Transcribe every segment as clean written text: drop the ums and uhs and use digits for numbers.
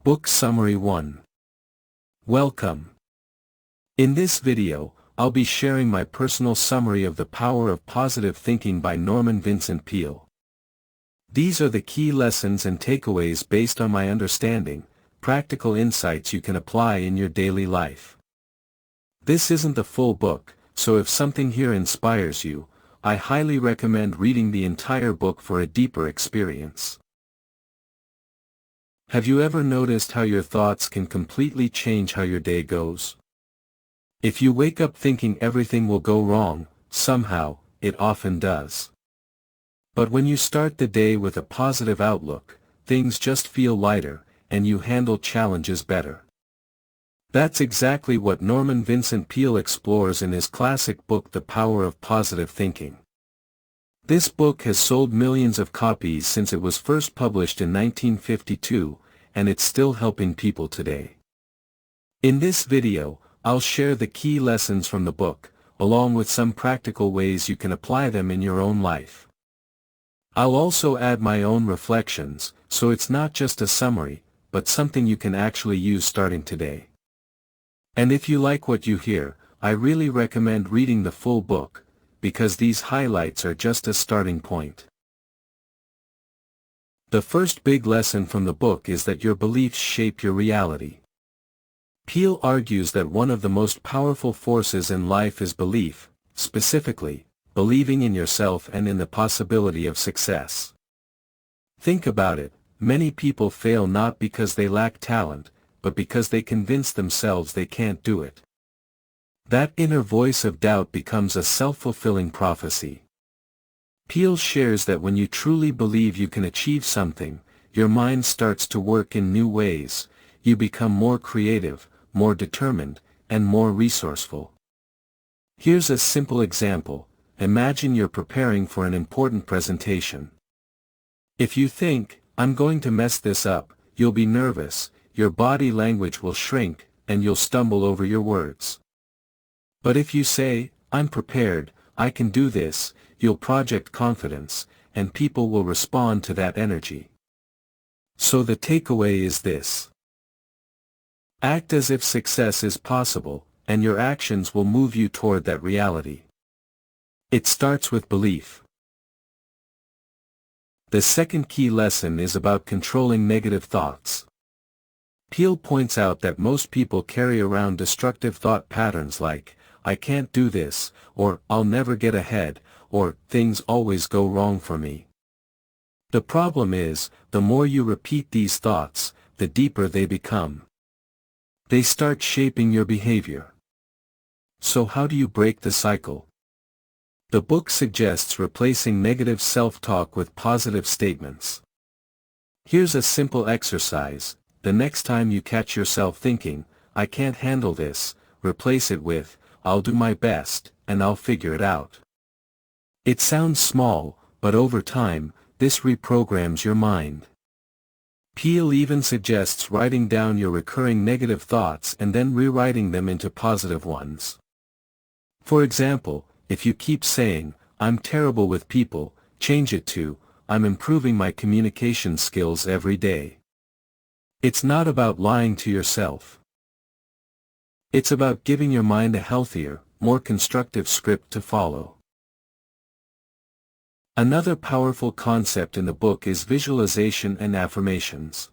Book Summary 1. Welcome. In this video, I'll be sharing my personal summary of The Power of Positive Thinking by Vincent Peale. These are the key lessons and takeaways based on my understanding, practical insights you can apply in your daily life. This isn't the full book, so if something here inspires you, I highly recommend reading the entire book for a deeper experience. Have you ever noticed how your thoughts can completely change how your day goes? If you wake up thinking everything will go wrong, somehow, it often does. But when you start the day with a positive outlook, things just feel lighter, and you handle challenges better. That's exactly what Vincent Peale explores in his classic book The Power of Positive Thinking. This book has sold millions of copies since it was first published in 1952, and it's still helping people today. In this video, I'll share the key lessons from the book, along with some practical ways you can apply them in your own life. I'll also add my own reflections, so it's not just a summary, but something you can actually use starting today. And if you like what you hear, I really recommend reading the full book, because these highlights are just a starting point. The first big lesson from the book is that your beliefs shape your reality. Peale argues that one of the most powerful forces in life is belief, specifically, believing in yourself and in the possibility of success. Think about it, many people fail not because they lack talent, but because they convince themselves they can't do it. That inner voice of doubt becomes a self-fulfilling prophecy. Peale shares that when you truly believe you can achieve something, your mind starts to work in new ways, you become more creative, more determined, and more resourceful. Here's a simple example. Imagine you're preparing for an important presentation. If you think, "I'm going to mess this up," you'll be nervous, your body language will shrink, and you'll stumble over your words. But if you say, "I'm prepared, I can do this," you'll project confidence, and people will respond to that energy. So the takeaway is this. Act as if success is possible, and your actions will move you toward that reality. It starts with belief. The second key lesson is about controlling negative thoughts. Peale points out that most people carry around destructive thought patterns like, "I can't do this," or "I'll never get ahead," or "things always go wrong for me." The problem is, the more you repeat these thoughts, the deeper they become. They start shaping your behavior. So how do you break the cycle? The book suggests replacing negative self-talk with positive statements. Here's a simple exercise. The next time you catch yourself thinking, "I can't handle this," replace it with, "I'll do my best, and I'll figure it out." It sounds small, but over time, this reprograms your mind. Peale even suggests writing down your recurring negative thoughts and then rewriting them into positive ones. For example, if you keep saying, "I'm terrible with people," change it to, "I'm improving my communication skills every day." It's not about lying to yourself. It's about giving your mind a healthier, more constructive script to follow. Another powerful concept in the book is visualization and affirmations.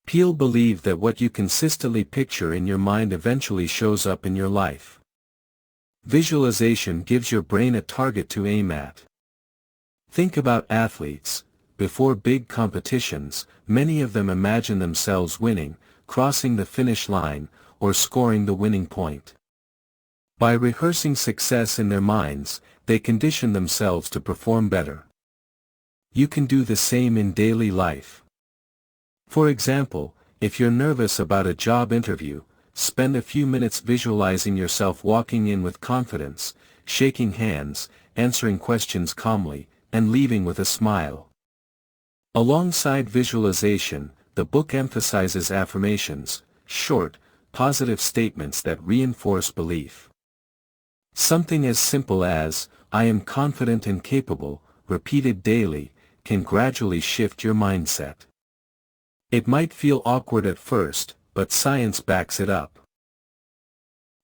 Peale believed that what you consistently picture in your mind eventually shows up in your life. Visualization gives your brain a target to aim at. Think about athletes. Before big competitions, many of them imagine themselves winning, crossing the finish line, or scoring the winning point. By rehearsing success in their minds, they condition themselves to perform better. You can do the same in daily life. For example, if you're nervous about a job interview, spend a few minutes visualizing yourself walking in with confidence, shaking hands, answering questions calmly, and leaving with a smile. Alongside visualization, the book emphasizes affirmations, short, positive statements that reinforce belief. Something as simple as, "I am confident and capable," repeated daily, can gradually shift your mindset. It might feel awkward at first, but science backs it up.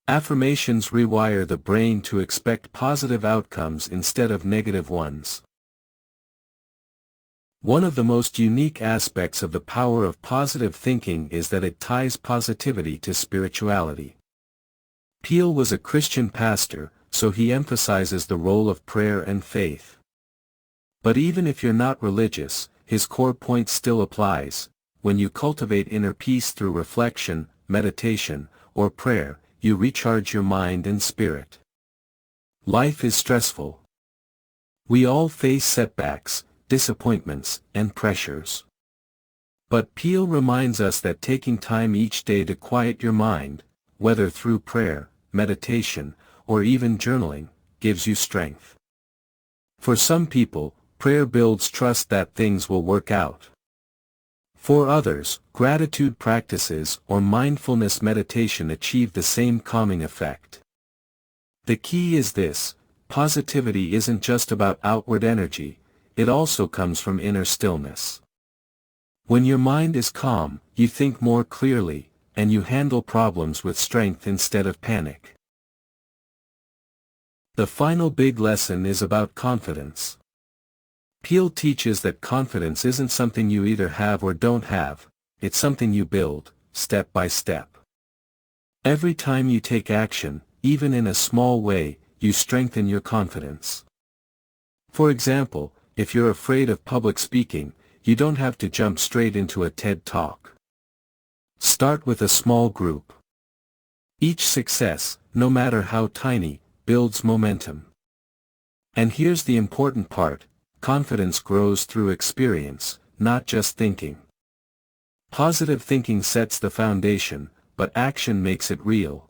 Affirmations rewire the brain to expect positive outcomes instead of negative ones. One of the most unique aspects of the power of positive thinking is that it ties positivity to spirituality. Peale was a Christian pastor, so he emphasizes the role of prayer and faith. But even if you're not religious, his core point still applies. When you cultivate inner peace through reflection, meditation, or prayer, you recharge your mind and spirit. Life is stressful. We all face setbacks, disappointments, and pressures. But Peale reminds us that taking time each day to quiet your mind, whether through prayer, meditation, or even journaling, gives you strength. For some people, prayer builds trust that things will work out. For others, gratitude practices or mindfulness meditation achieve the same calming effect. The key is this: positivity isn't just about outward energy, it also comes from inner stillness. When your mind is calm, you think more clearly, and you handle problems with strength instead of panic. The final big lesson is about confidence. Peale teaches that confidence isn't something you either have or don't have, it's something you build, step by step. Every time you take action, even in a small way, you strengthen your confidence. For example, if you're afraid of public speaking, you don't have to jump straight into a TED Talk. Start with a small group. Each success, no matter how tiny, builds momentum. And here's the important part: confidence grows through experience, not just thinking. Positive thinking sets the foundation, but action makes it real.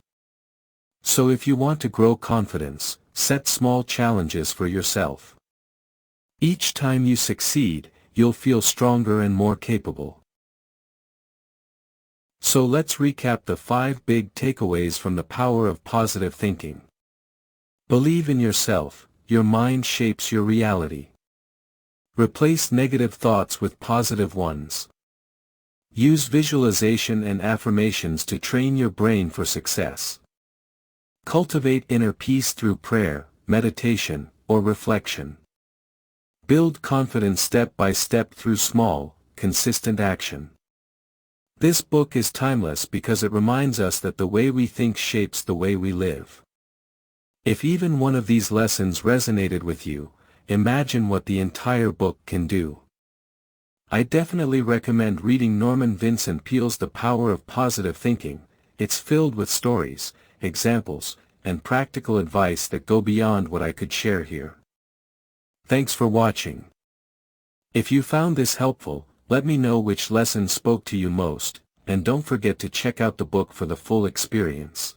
So if you want to grow confidence, set small challenges for yourself. Each time you succeed, you'll feel stronger and more capable. So let's recap the 5 big takeaways from the power of positive thinking. Believe in yourself, your mind shapes your reality. Replace negative thoughts with positive ones. Use visualization and affirmations to train your brain for success. Cultivate inner peace through prayer, meditation, or reflection. Build confidence step by step through small, consistent action. This book is timeless because it reminds us that the way we think shapes the way we live. If even one of these lessons resonated with you, imagine what the entire book can do. I definitely recommend reading Norman Vincent Peale's The Power of Positive Thinking. It's filled with stories, examples, and practical advice that go beyond what I could share here. Thanks for watching. If you found this helpful, let me know which lesson spoke to you most, and don't forget to check out the book for the full experience.